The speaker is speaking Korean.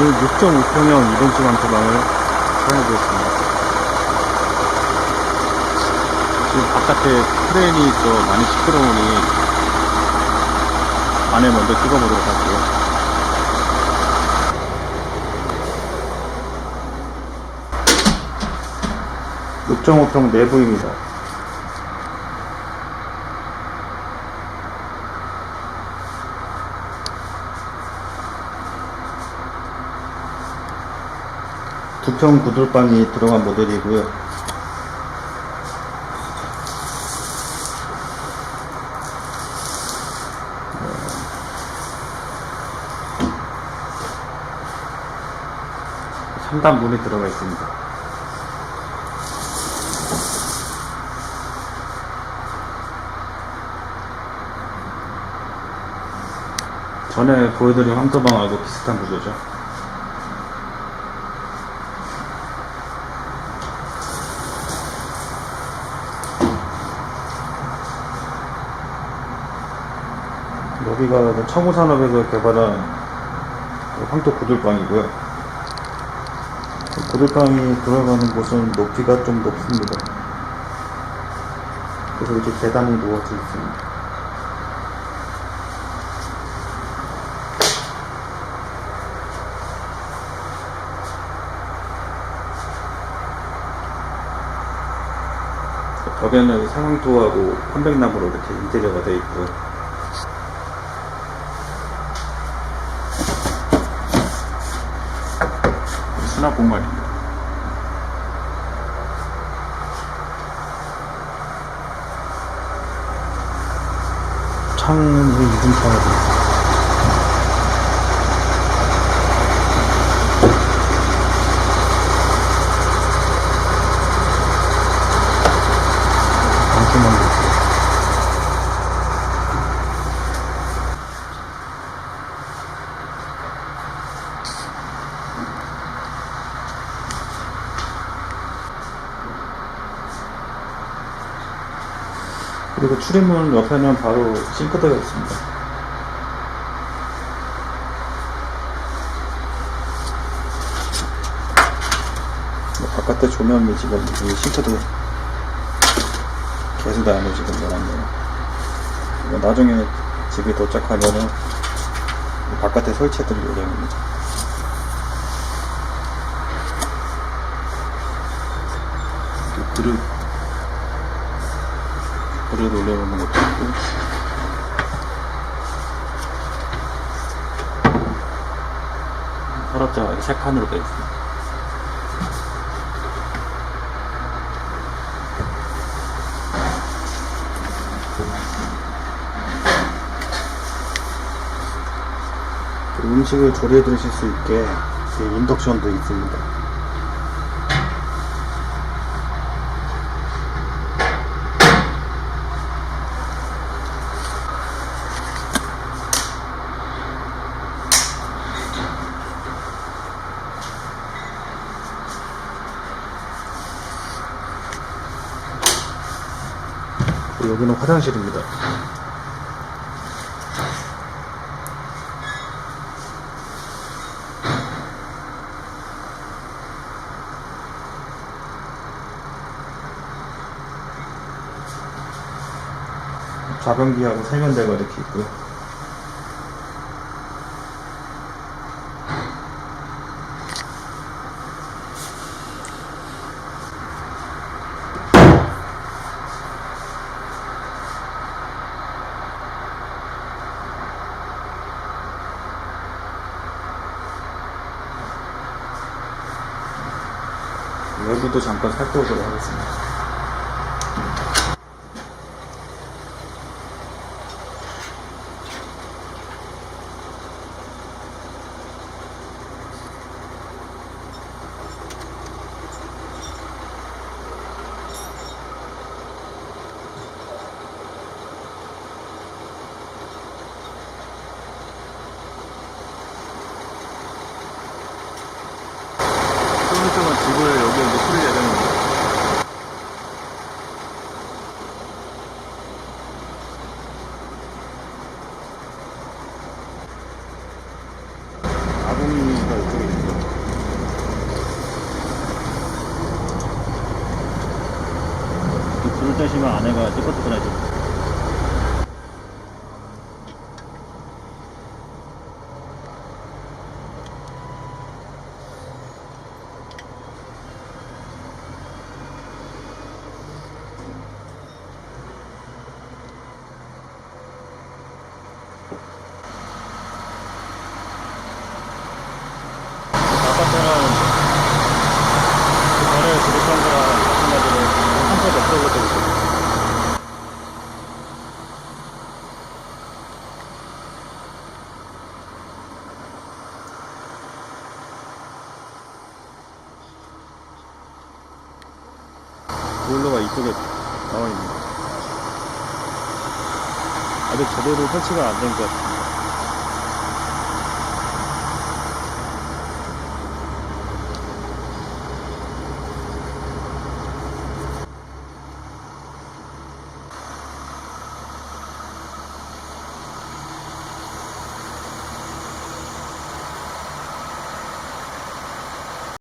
6.5평형 2벤치 완토방을 사용해보겠습니다. 지금 바깥에 크레인이 좀 많이 시끄러우니 안에 먼저 찍어보도록 할게요. 6.5평 내부입니다. 두 평 구들방이 들어간 모델이고요. 삼단 문이 들어가 있습니다. 전에 보여드린 황토방하고 비슷한 구조죠. 여기가 청우산업에서 개발한 황토 구들방이고요. 구들방이 들어가는 곳은 높이가 좀 높습니다. 그래서 이렇게 계단이 놓아져 있습니다. 벽에는 상황토하고 편백나무로 이렇게 인테리어가 되어 있고요. 수납 공간입니다. 창은 이중창으로 되어 있습니다. 그리고 출입문 옆에는 바로 싱크대가 있습니다. 바깥에 조명이 지금 이 싱크대 개수단으로 지금 열었네요. 나중에 집에 도착하면은 바깥에 설치해드릴 예정입니다. 그릇 올려놓는 것도 있고, 서랍장가 3칸으로 되어 있습니다. 음식을 조리해 드실 수 있게 인덕션도 있습니다. 여기는 화장실입니다. 좌변기하고 세면대가 이렇게 있고요. 외부도 잠깐 살펴보도록 하겠습니다. 좀 있으면 집을 여기에 이제 수릴 예정입니다. 아궁이가 이쪽에 있습니다. 들으시면 안에가 찌뿌드러해집니다. 아까처럼 그 전에 들었던 거랑 마찬가지로 한번 더 풀어볼 있어요. 보일러가 이쪽에 나와 있네요. 아직 제대로 설치가 안 된 것 같아요.